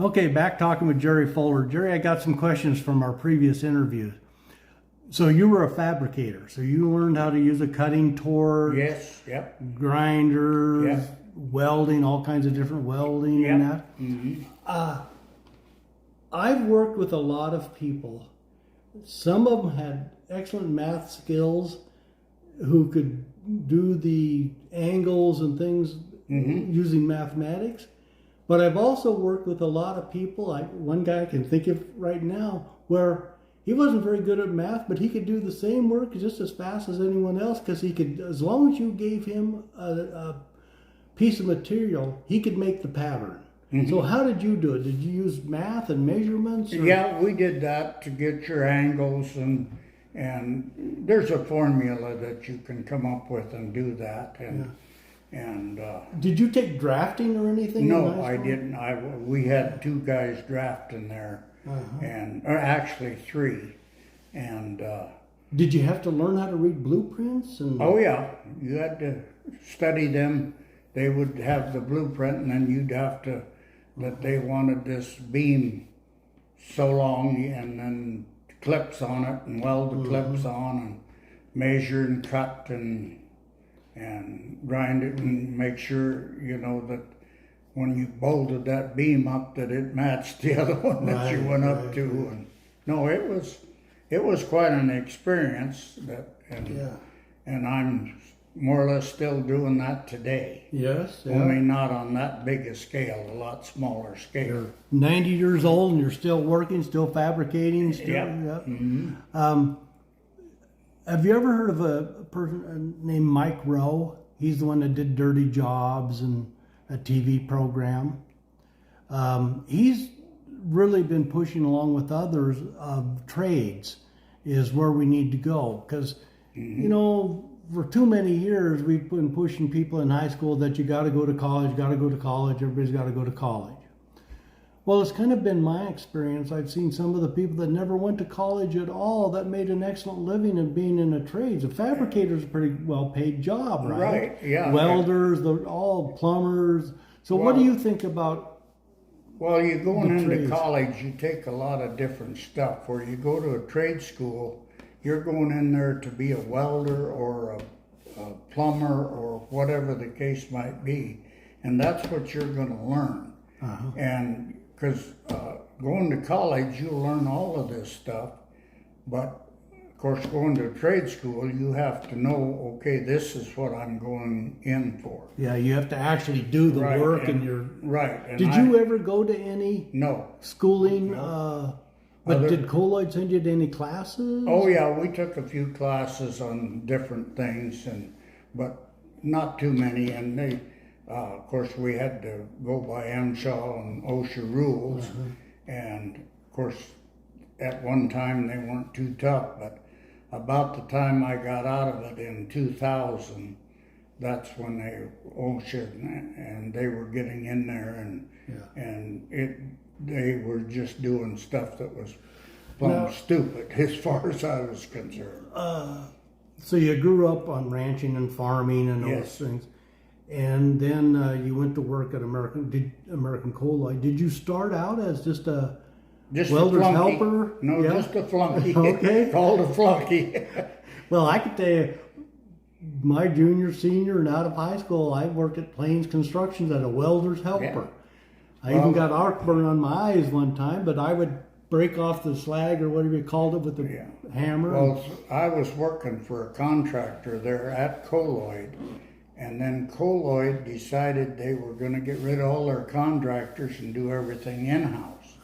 Okay, back talking with Jerry Fuller. Jerry, I got some questions from our previous interviews. So you were a fabricator, so you learned how to use a cutting torch, Yes, yep, grinders, Yep. welding, all kinds of different welding and yep. that. Mm-hmm. I've worked with a lot of people. Some of them had excellent math skills who could do the angles and things using mathematics. But I've also worked with a lot of people, like one guy I can think of right now, where he wasn't very good at math, but he could do the same work just as fast as anyone else because he could, as long as you gave him a piece of material, he could make the pattern. So how did you do it? Did you use math and measurements? Or? Yeah, we did that to get your angles, and there's a formula that you can come up with and do that. And Did you take drafting or anything? in no, high I school? didn't. We had two guys drafting there, or actually three. And Did you have to learn how to read blueprints? And oh yeah, you had to study them. They would have the blueprint, and then you'd have to that they wanted this beam so long, and then clips on it, and weld the clips on, and measure and cut and grind it, and make sure that when you bolted that beam up that it matched the other one that you went up to. And no, it was quite an experience and I'm more or less still doing that today. Yes. Yeah. Only not on that big a scale, a lot smaller scale. You're 90 years old and you're still working, still fabricating. Still, Yep. Have you ever heard of a person named Mike Rowe? He's the one that did Dirty Jobs and a TV program. He's really been pushing along with others of trades is where we need to go. Because, for too many years, we've been pushing people in high school that you got to go to college, everybody's got to go to college. Well, it's kind of been my experience. I've seen some of the people that never went to college at all that made an excellent living in being in the trades. A fabricator's a pretty well-paid job, right? Right, yeah. Welders, they're all plumbers. So what do you think about Well, you going into trades? college, you take a lot of different stuff. Where you go to a trade school, you're going in there to be a welder or a plumber or whatever the case might be, and that's what you're going to learn. And because going to college, you'll learn all of this stuff, but of course, going to trade school, you have to know, okay, this is what I'm going in for. Yeah, you have to actually do the Right, work and- and you're... Right. And Did you ever go to any No. schooling? But Other- did Colloid send you to any classes? Oh yeah, we took a few classes on different things, but not too many. And they, of course, we had to go by MSHA and OSHA rules. And of course, at one time they weren't too tough. But about the time I got out of it in 2000, that's when OSHA and they were getting in there, and they were just doing stuff that was plumb stupid as far as I was concerned. So you grew up on ranching and farming and those Yes. things, and then you went to work at American Colloid. Did you start out as just a Just welder's a flunky. helper? No, Yeah. just a flunky. Okay. Called a flunky. Well, I could tell you, my junior, senior, and out of high school, I worked at Plains Constructions as a welder's helper. Yeah. I even got arc burn on my eyes one time, but I would break off the slag or whatever you called it with the hammer. Well, I was working for a contractor there at Colloid, and then Colloid decided they were going to get rid of all their contractors and do everything in-house.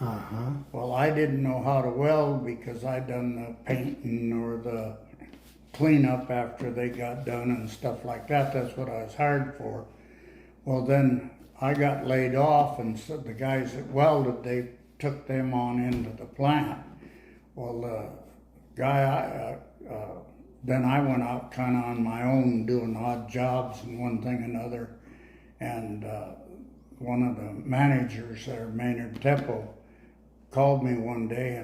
Well, I didn't know how to weld because I'd done the painting or the cleanup after they got done and stuff like that. That's what I was hired for. Well, then I got laid off, and so the guys that welded, they took them on into the plant. Well, the guy, then I went out kind of on my own doing odd jobs and one thing and another. And one of the managers there, Maynard Temple, called me one day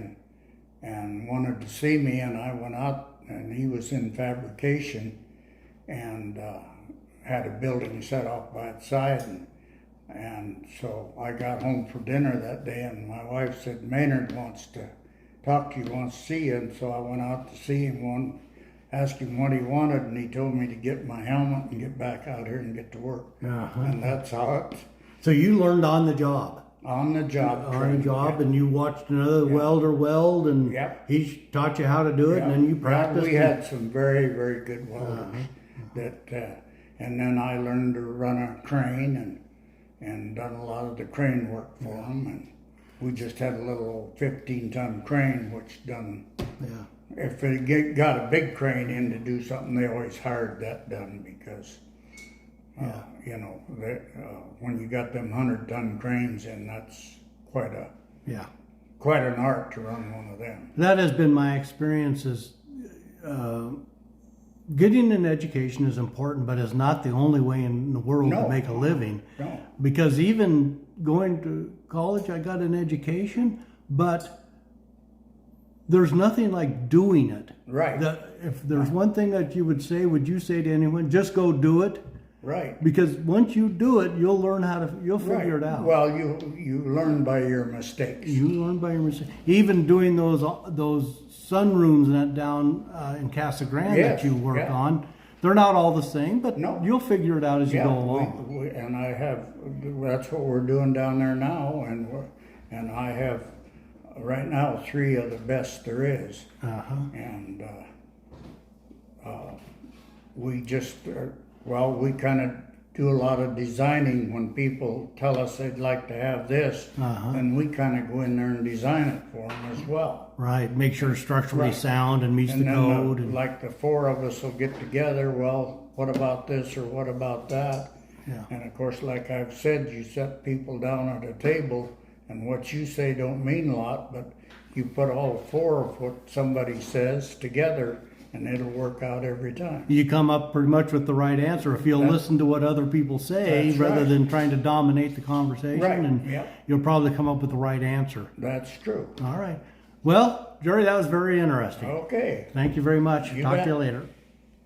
and wanted to see me, and I went out, and he was in fabrication and had a building set off by its side, And so I got home for dinner that day, and my wife said, Maynard wants to talk to you, wants to see you. And so I went out to see him, asked him what he wanted, and he told me to get my helmet and get back out here and get to work. And that's how it, So you learned on the job. on the job. On the training, job, yeah. and you watched another welder weld, and Yep. he taught you how to do it, and then you practiced. We had some very, very good welders and then I learned to run a crane and done a lot of the crane work for them. And we just had a little 15-ton crane, which done. Yeah. If they got a big crane in to do something, they always hired that done because, you know, when you got them 100-ton cranes in, that's quite an art to run one of them. That has been my experience. Is getting an education is important, but is not the only way in the world to make a living. No. Because even going to college, I got an education, but there's nothing like doing it. Right. If there's one thing that you would say to anyone, just go do it. Right. Because once you do it, you'll learn you'll figure it out. Well, you learn by your mistakes. You learn by your mistakes. Even doing those sunrooms down in Casa Grande that you work on, they're not all the same, but you'll figure it out as you go along. And that's what we're doing down there now, and I have right now 3 of the best there is. And we just we kind of do a lot of designing. When people tell us they'd like to have this, then we kind of go in there and design it for them as well. Right, make sure it's structurally sound and meets the code. Like the 4 of us will get together, well, what about this or what about that? Yeah. And of course, like I've said, you set people down at a table, and what you say don't mean a lot, but you put all 4 of what somebody says together, and it'll work out every time. You come up pretty much with the right answer if you'll listen to what other people say rather than trying to dominate the conversation. Right. And you'll probably come up with the right answer. That's true. All right. Well, Jerry, that was very interesting. Okay. Thank you very much. You Talk bet. to you later.